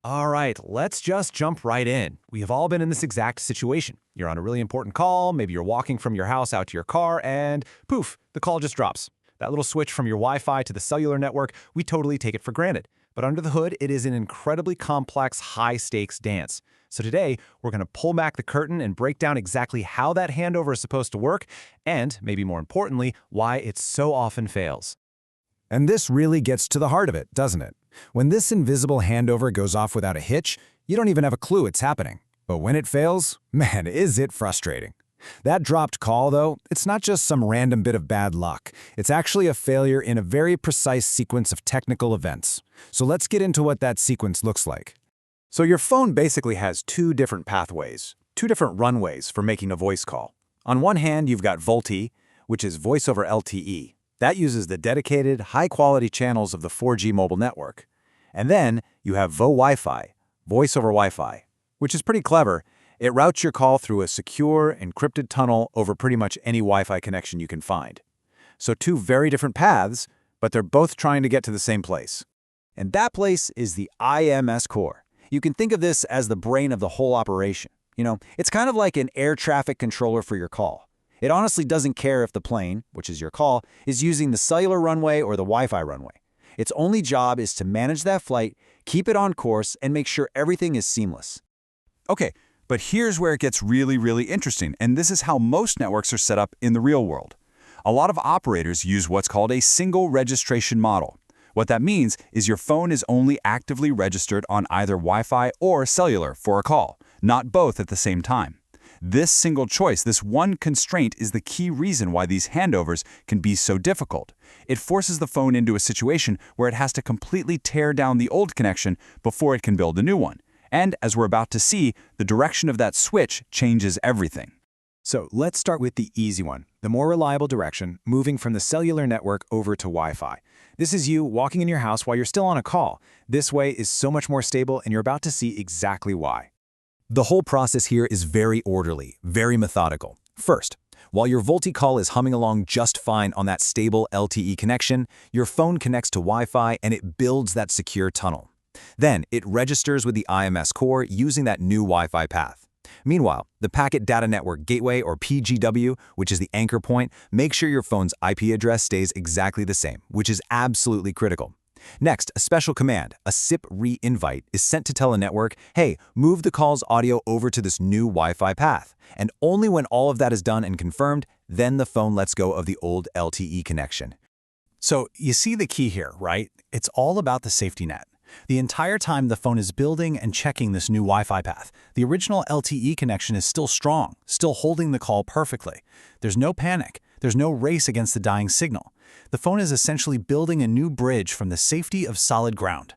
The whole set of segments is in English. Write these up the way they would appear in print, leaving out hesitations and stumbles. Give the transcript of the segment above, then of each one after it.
All right, let's just jump right in. We have all been in this exact situation. You're on a really important call, maybe you're walking from your house out to your car, and poof, the call just drops. That little switch from your Wi-Fi to the cellular network, we totally take it for granted. But under the hood, it is an incredibly complex, high-stakes dance. So today, we're going to pull back the curtain and break down exactly how that handover is supposed to work, and, maybe more importantly, why it so often fails. And this really gets to the heart of it, doesn't it? When this invisible handover goes off without a hitch, you don't even have a clue it's happening. But when it fails, man, is it frustrating. That dropped call, though, it's not just some random bit of bad luck. It's actually a failure in a very precise sequence of technical events. So let's get into what that sequence looks like. So your phone basically has two different pathways, two different runways for making a voice call. On one hand, you've got VoLTE, which is voice over LTE. That uses the dedicated, high-quality channels of the 4G mobile network. And then you have VoWiFi, voice over Wi-Fi, which is pretty clever. It routes your call through a secure, encrypted tunnel over pretty much any Wi-Fi connection you can find. So two very different paths, but they're both trying to get to the same place. And that place is the IMS core. You can think of this as the brain of the whole operation. It's kind of like an air traffic controller for your call. It honestly doesn't care if the plane, which is your call, is using the cellular runway or the Wi-Fi runway. Its only job is to manage that flight, keep it on course, and make sure everything is seamless. Okay, but here's where it gets really interesting, and this is how most networks are set up in the real world. A lot of operators use what's called a single registration model. What that means is your phone is only actively registered on either Wi-Fi or cellular for a call, not both at the same time. This single choice, this one constraint, is the key reason why these handovers can be so difficult. It forces the phone into a situation where it has to completely tear down the old connection before it can build a new one. And as we're about to see, the direction of that switch changes everything. So let's start with the easy one, the more reliable direction, moving from the cellular network over to Wi-Fi. This is you walking in your house while you're still on a call. This way is so much more stable, and you're about to see exactly why. The whole process here is very orderly, very methodical. First, while your VoLTE call is humming along just fine on that stable LTE connection, your phone connects to Wi-Fi and it builds that secure tunnel. Then, it registers with the IMS core using that new Wi-Fi path. Meanwhile, the Packet Data Network Gateway, or PGW, which is the anchor point, makes sure your phone's IP address stays exactly the same, which is absolutely critical. Next, a special command, a SIP re-invite, is sent to tell a network, hey, move the call's audio over to this new Wi-Fi path. And only when all of that is done and confirmed, then the phone lets go of the old LTE connection. So you see the key here, right? It's all about the safety net. The entire time the phone is building and checking this new Wi-Fi path, the original LTE connection is still strong, still holding the call perfectly. There's no panic. There's no race against the dying signal. The phone is essentially building a new bridge from the safety of solid ground.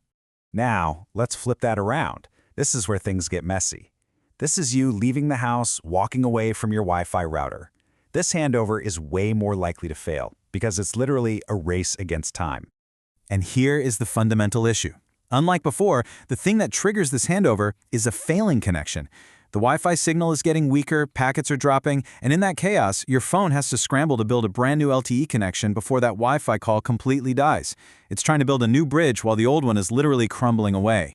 Now, let's flip that around. This is where things get messy. This is you leaving the house, walking away from your Wi-Fi router. This handover is way more likely to fail because it's literally a race against time. And here is the fundamental issue. Unlike before, the thing that triggers this handover is a failing connection. The Wi-Fi signal is getting weaker, packets are dropping, and in that chaos, your phone has to scramble to build a brand new LTE connection before that Wi-Fi call completely dies. It's trying to build a new bridge while the old one is literally crumbling away.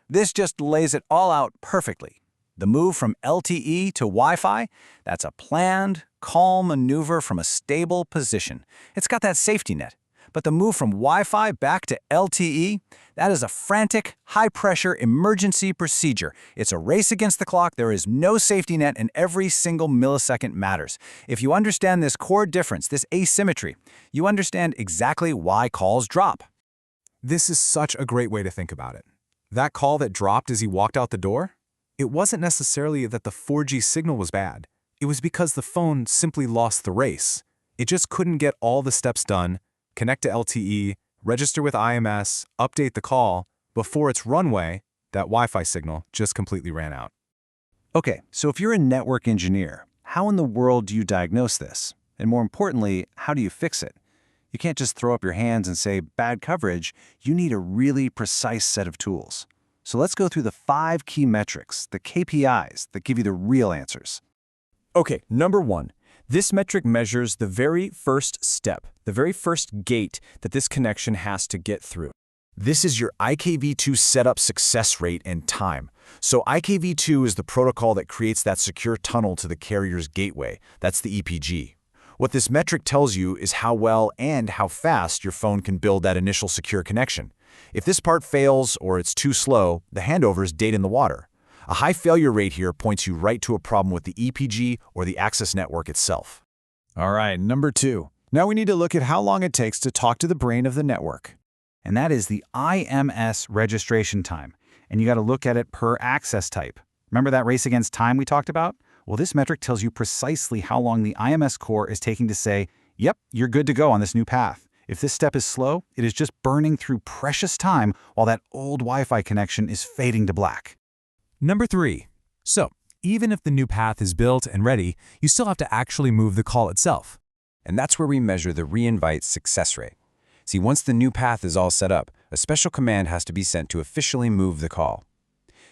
This just lays it all out perfectly. The move from LTE to Wi-Fi, that's a planned, calm maneuver from a stable position. It's got that safety net. But the move from Wi-Fi back to LTE, that is a frantic, high-pressure emergency procedure. It's a race against the clock. There is no safety net, and every single millisecond matters. If you understand this core difference, this asymmetry, you understand exactly why calls drop. This is such a great way to think about it. That call that dropped as he walked out the door? It wasn't necessarily that the 4G signal was bad. It was because the phone simply lost the race. It just couldn't get all the steps done, connect to LTE, register with IMS, update the call, before its runway, that Wi-Fi signal, just completely ran out. Okay, so if you're a network engineer, how in the world do you diagnose this? And more importantly, how do you fix it? You can't just throw up your hands and say, bad coverage. You need a really precise set of tools. So let's go through the 5 key metrics, the KPIs, that give you the real answers. Okay, number 1. This metric measures the very first step, the very first gate that this connection has to get through. This is your IKV2 setup success rate and time. So IKV2 is the protocol that creates that secure tunnel to the carrier's gateway. That's the EPG. What this metric tells you is how well and how fast your phone can build that initial secure connection. If this part fails or it's too slow, the handover is dead in the water. A high failure rate here points you right to a problem with the EPG or the access network itself. All right, number 2. Now we need to look at how long it takes to talk to the brain of the network. And that is the IMS registration time. And you got to look at it per access type. Remember that race against time we talked about? Well, this metric tells you precisely how long the IMS core is taking to say, yep, you're good to go on this new path. If this step is slow, it is just burning through precious time while that old Wi-Fi connection is fading to black. Number 3. So, even if the new path is built and ready, you still have to actually move the call itself. And that's where we measure the reinvite success rate. See, once the new path is all set up, a special command has to be sent to officially move the call.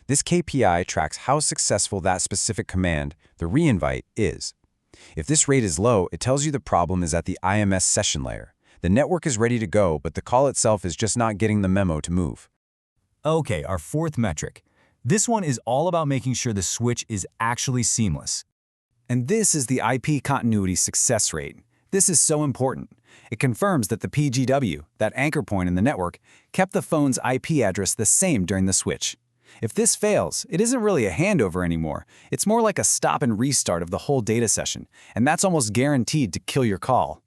This KPI tracks how successful that specific command, the reinvite, is. If this rate is low, it tells you the problem is at the IMS session layer. The network is ready to go, but the call itself is just not getting the memo to move. Okay, our 4th metric. This one is all about making sure the switch is actually seamless. And this is the IP continuity success rate. This is so important. It confirms that the PGW, that anchor point in the network, kept the phone's IP address the same during the switch. If this fails, it isn't really a handover anymore. It's more like a stop and restart of the whole data session, and that's almost guaranteed to kill your call.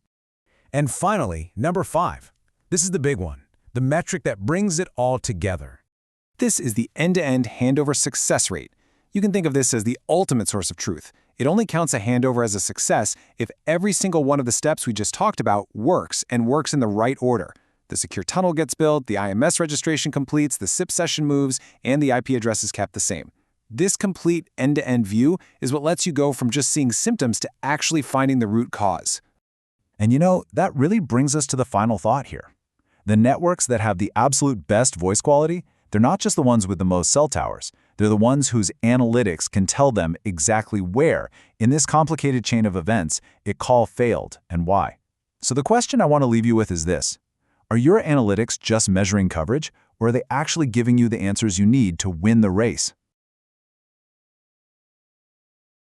And finally, number 5. This is the big one, the metric that brings it all together. This is the end-to-end handover success rate. You can think of this as the ultimate source of truth. It only counts a handover as a success if every single one of the steps we just talked about works and works in the right order. The secure tunnel gets built, the IMS registration completes, the SIP session moves, and the IP address is kept the same. This complete end-to-end view is what lets you go from just seeing symptoms to actually finding the root cause. And you know, that really brings us to the final thought here. The networks that have the absolute best voice quality, they're not just the ones with the most cell towers. They're the ones whose analytics can tell them exactly where, in this complicated chain of events, a call failed and why. So the question I want to leave you with is this. Are your analytics just measuring coverage, or are they actually giving you the answers you need to win the race?